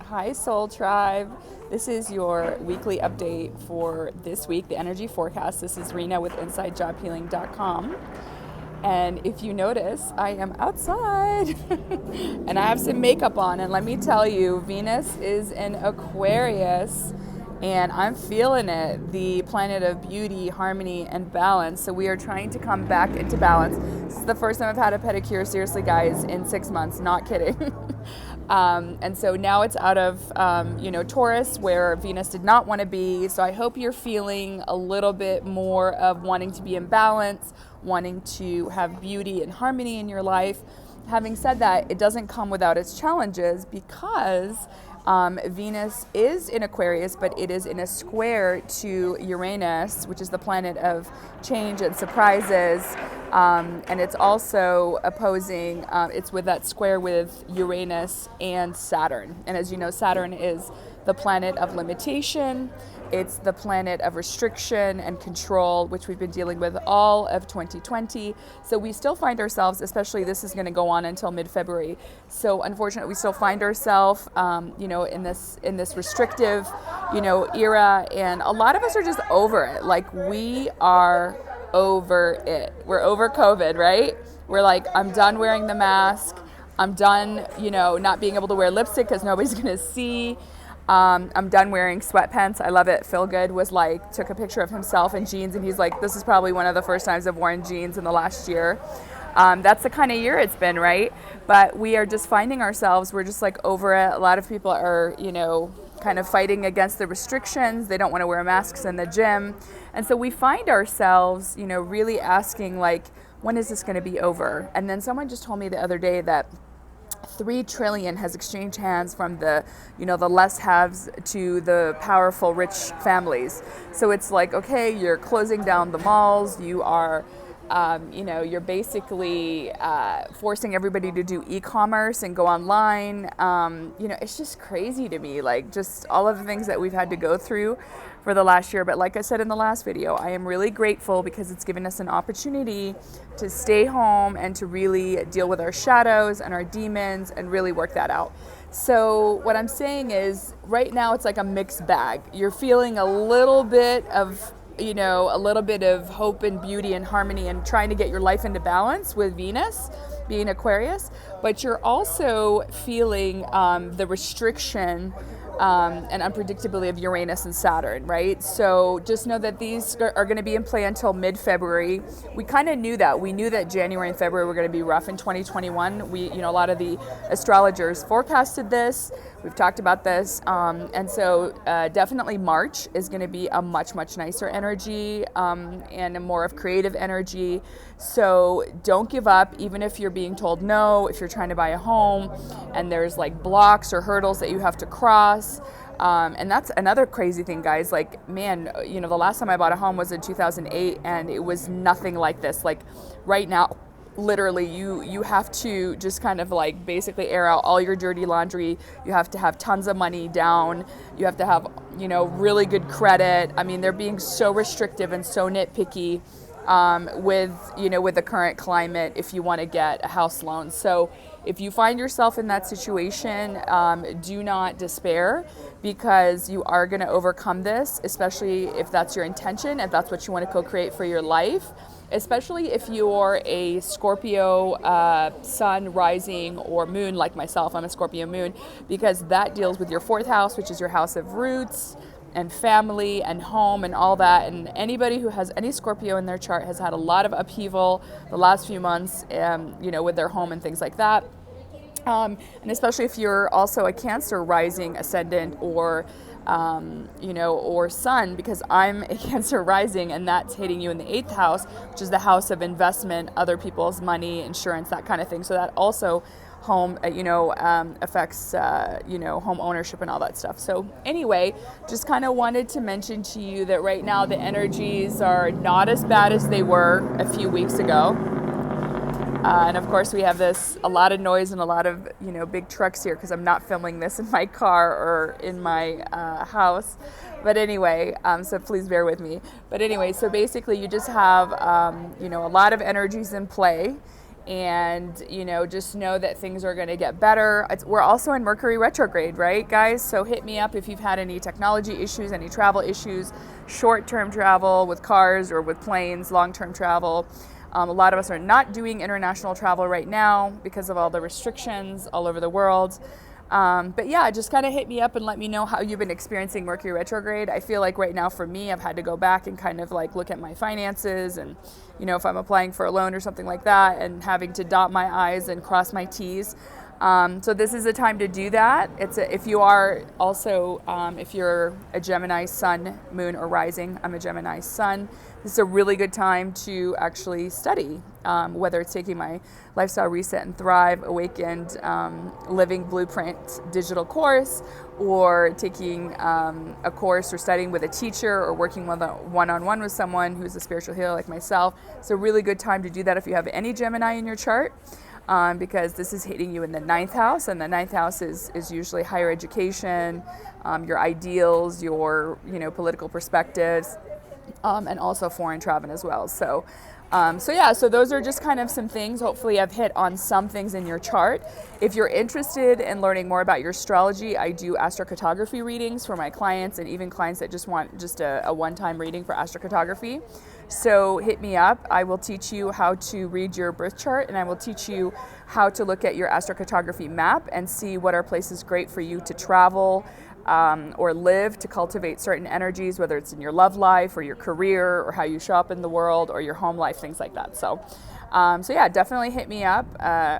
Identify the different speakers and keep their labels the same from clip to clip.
Speaker 1: Hi, Soul Tribe. This is your weekly update for this week, the energy forecast. This is Rena with InsideJobHealing.com. And if you notice, I am outside and I have some makeup on. And let me tell you, Venus is in Aquarius and I'm feeling it, the planet of beauty, harmony, and balance. So we are trying to come back into balance. This is the first time I've had a pedicure, seriously, guys, in 6 months, not kidding. And so now it's out of, Taurus, where Venus did not want to be. So I hope you're feeling a little bit more of wanting to be in balance, wanting to have beauty and harmony in your life. Having said that, it doesn't come without its challenges because Venus is in Aquarius, but it is in a square to Uranus, which is the planet of change and surprises. And it's also opposing, it's with that square with Uranus and Saturn. And as you know, Saturn is the planet of limitation. It's the planet of restriction and control, which we've been dealing with all of 2020. So we still find ourselves, especially this is going to go on until mid-February. So unfortunately, we still find ourselves, in this restrictive, era. And a lot of us are just over it. Like, we are over it. We're over COVID, right? We're like, I'm done wearing the mask. I'm done, not being able to wear lipstick because nobody's going to see. I'm done wearing sweatpants. I love it. Phil Good took a picture of himself in jeans, and he's like, this is probably one of the first times I've worn jeans in the last year. That's the kind of year it's been, right? But we are just finding ourselves, we're just like over it. A lot of people are, kind of fighting against the restrictions. They don't want to wear masks in the gym. And so we find ourselves, really asking, when is this going to be over? And then someone just told me the other day that 3 trillion has exchanged hands from the less haves to the powerful rich families. So it's like, okay, you're closing down the malls, you are you're basically forcing everybody to do e-commerce and go online. It's just crazy to me, just all of the things that we've had to go through for the last year. But like I said in the last video, I am really grateful because it's given us an opportunity to stay home and to really deal with our shadows and our demons and really work that out. So what I'm saying is, right now it's like a mixed bag. You're feeling a little bit of hope and beauty and harmony and trying to get your life into balance with Venus being Aquarius, but you're also feeling the restriction and unpredictability of Uranus and Saturn, right? So just know that these are going to be in play until mid-February. We kind of knew that. We knew that January and February were going to be rough in 2021. A lot of the astrologers forecasted this. We've talked about this. And so definitely March is going to be a much, much nicer energy and a more of creative energy. So don't give up, even if you're being told no, if you're trying to buy a home and there's blocks or hurdles that you have to cross. And that's another crazy thing, guys. The last time I bought a home was in 2008 and it was nothing like this. Right now, literally you have to just kind of basically air out all your dirty laundry. You have to have tons of money down. You have to have, really good credit. I mean, they're being so restrictive and so nitpicky with the current climate if you want to get a house loan. So if you find yourself in that situation, do not despair, because you are going to overcome this, especially if that's your intention, if that's what you want to co-create for your life, especially if you're a Scorpio sun, rising, or moon like myself. I'm a Scorpio moon, because that deals with your 4th house, which is your house of roots and family and home and all that. And anybody who has any Scorpio in their chart has had a lot of upheaval the last few months, with their home and things like that. And especially if you're also a Cancer rising, ascendant, or sun, because I'm a Cancer rising, and that's hitting you in the 8th house, which is the house of investment, other people's money, insurance, that kind of thing. So that also home, affects, home ownership and all that stuff. So anyway, just kind of wanted to mention to you that right now the energies are not as bad as they were a few weeks ago. And of course we have a lot of noise and a lot of, big trucks here, because I'm not filming this in my car or in my house. But anyway, so please bear with me. But anyway, so basically you just have, a lot of energies in play. and just know that things are going to get better. We're also in Mercury retrograde, right, guys? So hit me up if you've had any technology issues, any travel issues, short-term travel with cars or with planes, long-term travel. A lot of us are not doing international travel right now because of all the restrictions all over the world. But yeah, just kind of hit me up and let me know how you've been experiencing Mercury retrograde. I feel like right now for me, I've had to go back and kind of like look at my finances and, if I'm applying for a loan or something like that, and having to dot my I's and cross my T's. So this is a time to do that. If you are also, if you're a Gemini sun, moon, or rising, I'm a Gemini sun, this is a really good time to actually study, whether it's taking my Lifestyle Reset and Thrive Awakened Living Blueprint digital course, or taking a course or studying with a teacher, or working one-on-one with someone who's a spiritual healer like myself. It's a really good time to do that if you have any Gemini in your chart. Because this is hitting you in the 9th house, and the 9th house is usually higher education, your ideals, your political perspectives, and also foreign travel as well. So those are just kind of some things. Hopefully I've hit on some things in your chart. If you're interested in learning more about your astrology, I do astrocartography readings for my clients, and even clients that just want a one-time reading for astrocartography. So hit me up. I will teach you how to read your birth chart, and I will teach you how to look at your astrocartography map and see what are places great for you to travel or live, to cultivate certain energies, whether it's in your love life or your career or how you show up in the world or your home life, things like that. So yeah, definitely hit me up,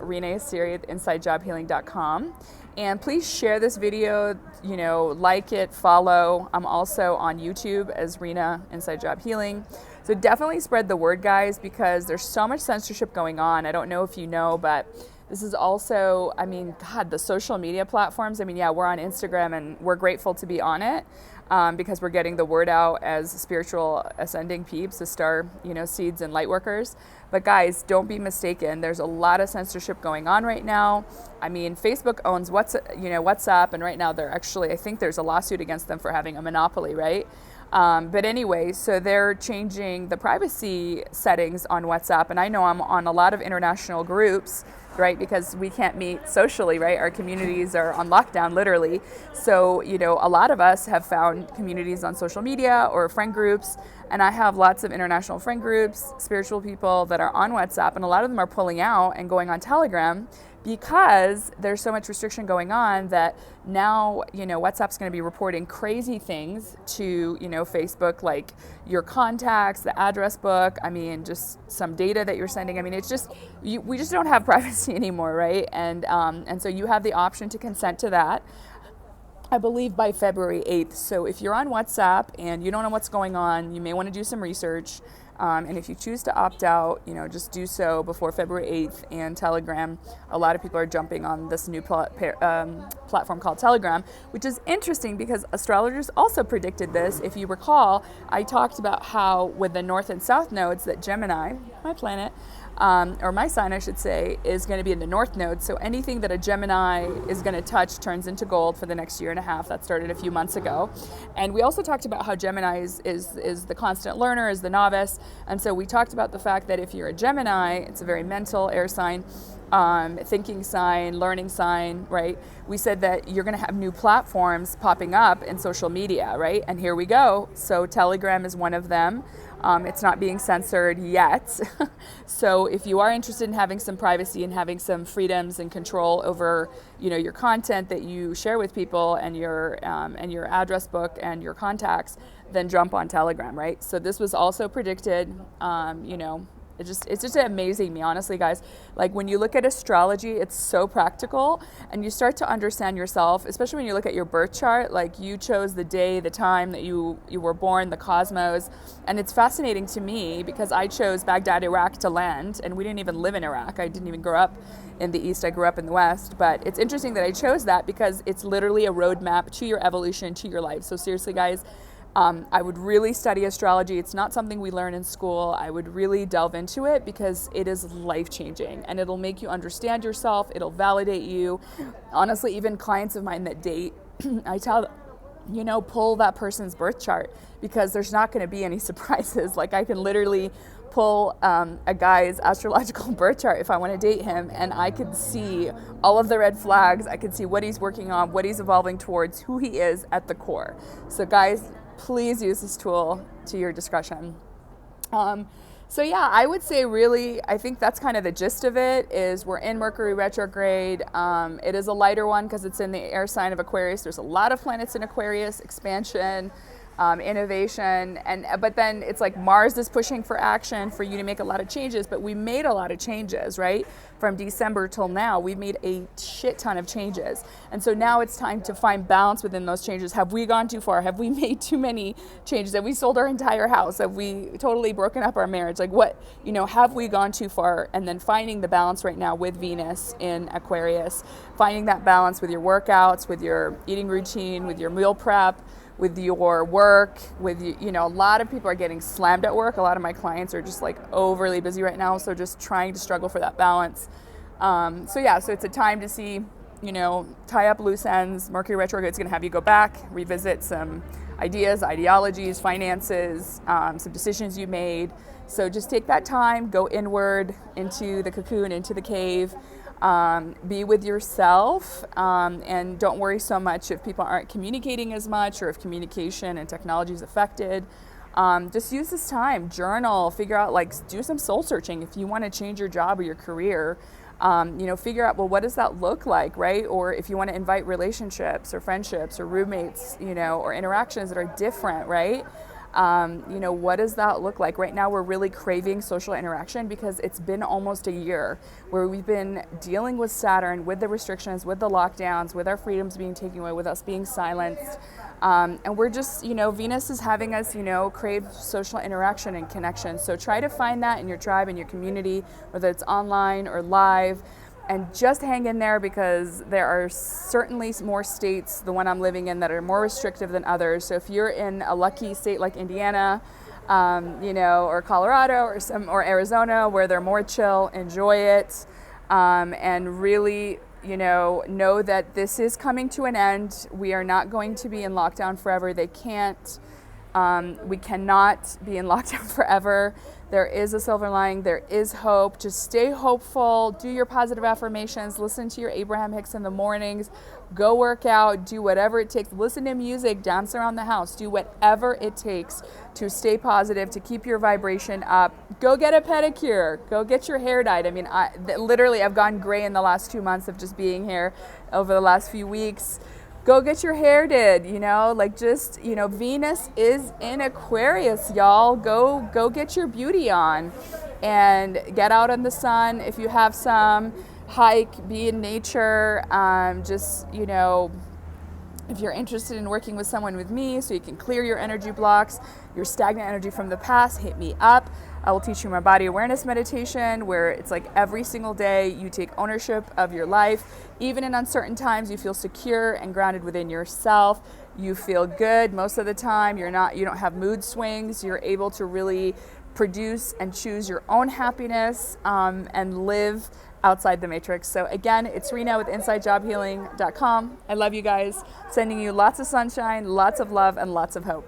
Speaker 1: Rena Asiri at InsideJobHealing.com. And please share this video, like it, follow. I'm also on YouTube as Rena Inside Job Healing. So definitely spread the word, guys, because there's so much censorship going on. I don't know if you know, but this is also, God, the social media platforms. Yeah, we're on Instagram, and we're grateful to be on it because we're getting the word out as spiritual ascending peeps, the star, seeds and light workers. But guys, don't be mistaken. There's a lot of censorship going on right now. Facebook owns WhatsApp, and right now I think there's a lawsuit against them for having a monopoly, right? But anyway, so they're changing the privacy settings on WhatsApp, and I know I'm on a lot of international groups, right? Because we can't meet socially, right? Our communities are on lockdown, literally. So, a lot of us have found communities on social media or friend groups, and I have lots of international friend groups, spiritual people that are on WhatsApp, and a lot of them are pulling out and going on Telegram because there's so much restriction going on that now, WhatsApp's going to be reporting crazy things to, Facebook, like your contacts, the address book, just some data that you're sending. It's just, we just don't have privacy anymore, right? And so you have the option to consent to that, I believe, by February 8th. So if you're on WhatsApp and you don't know what's going on, you may want to do some research. And if you choose to opt out, just do so before February 8th. And Telegram, a lot of people are jumping on this new platform called Telegram, which is interesting because astrologers also predicted this. If you recall, I talked about how with the North and South nodes that Gemini, my planet, or my sign, I should say, is going to be in the North node. So anything that a Gemini is going to touch turns into gold for the next year and a half. That started a few months ago. And we also talked about how Gemini is the constant learner, is the novice. And so we talked about the fact that if you're a Gemini, it's a very mental air sign, thinking sign, learning sign, right? We said that you're going to have new platforms popping up in social media, right? And here we go. So Telegram is one of them. It's not being censored yet. So if you are interested in having some privacy and having some freedoms and control over, your content that you share with people and your address book and your contacts, then jump on Telegram, right? So this was also predicted, It's just amazing me, honestly, guys. Like when you look at astrology, it's so practical, and you start to understand yourself, especially when you look at your birth chart. Like you chose the day, the time that you were born, the cosmos, and it's fascinating to me because I chose Baghdad, Iraq to land, and we didn't even live in Iraq. I didn't even grow up in the East. I grew up in the West, but it's interesting that I chose that because it's literally a roadmap to your evolution, to your life. So seriously, guys, I would really study astrology. It's not something we learn in school. I would really delve into it because it is life-changing, and it'll make you understand yourself. It'll validate you. Honestly, even clients of mine that date, I tell them, pull that person's birth chart because there's not going to be any surprises. Like I can literally pull a guy's astrological birth chart if I want to date him, and I could see all of the red flags. I could see what he's working on, what he's evolving towards, who he is at the core. So guys, please use this tool to your discretion. So yeah, I would say really, I think that's kind of the gist of it, is we're in Mercury retrograde. It is a lighter one because it's in the air sign of Aquarius. There's a lot of planets in Aquarius, expansion, innovation, but then it's like Mars is pushing for action for you to make a lot of changes, but we made a lot of changes, right? From December till now, we've made a shit ton of changes. And so now it's time to find balance within those changes. Have we gone too far? Have we made too many changes? Have we sold our entire house? Have we totally broken up our marriage? Like what, have we gone too far? And then finding the balance right now with Venus in Aquarius, finding that balance with your workouts, with your eating routine, with your meal prep, with your work, with a lot of people are getting slammed at work. A lot of my clients are just like overly busy right now, so just trying to struggle for that balance. So it's a time to see, tie up loose ends. Mercury retrograde is going to have you go back, revisit some ideas, ideologies, finances, some decisions you made. So just take that time, go inward into the cocoon, into the cave. Be with yourself, and don't worry so much if people aren't communicating as much or if communication and technology is affected. Just use this time, journal, figure out, do some soul searching if you want to change your job or your career. Figure out, well, what does that look like, right? Or if you want to invite relationships or friendships or roommates, or interactions that are different, right? What does that look like? Right now, we're really craving social interaction because it's been almost a year where we've been dealing with Saturn, with the restrictions, with the lockdowns, with our freedoms being taken away, with us being silenced. And we're just, Venus is having us, crave social interaction and connection. So try to find that in your tribe, in your community, whether it's online or live. And just hang in there because there are certainly more states, the one I'm living in, that are more restrictive than others. So if you're in a lucky state like Indiana, or Colorado or Arizona where they're more chill, enjoy it, and really, know that this is coming to an end. We are not going to be in lockdown forever. We cannot be in lockdown forever. There is a silver lining. There is hope. Just stay hopeful. Do your positive affirmations. Listen to your Abraham Hicks in the mornings. Go work out. Do whatever it takes. Listen to music. Dance around the house. Do whatever it takes to stay positive, to keep your vibration up. Go get a pedicure. Go get your hair dyed. I mean, I've gone gray in the last 2 months of just being here over the last few weeks. Go get your hair did, Venus is in Aquarius, y'all. Go get your beauty on and get out in the sun if you have some. Hike, be in nature, if you're interested in working with someone with me so you can clear your energy blocks, your stagnant energy from the past, hit me up. I will teach you my body awareness meditation where it's like every single day you take ownership of your life. Even in uncertain times, you feel secure and grounded within yourself. You feel good most of the time. You don't have mood swings. You're able to really produce and choose your own happiness, and live outside the matrix. So again, it's Rena with InsideJobHealing.com. I love you guys. Sending you lots of sunshine, lots of love, and lots of hope.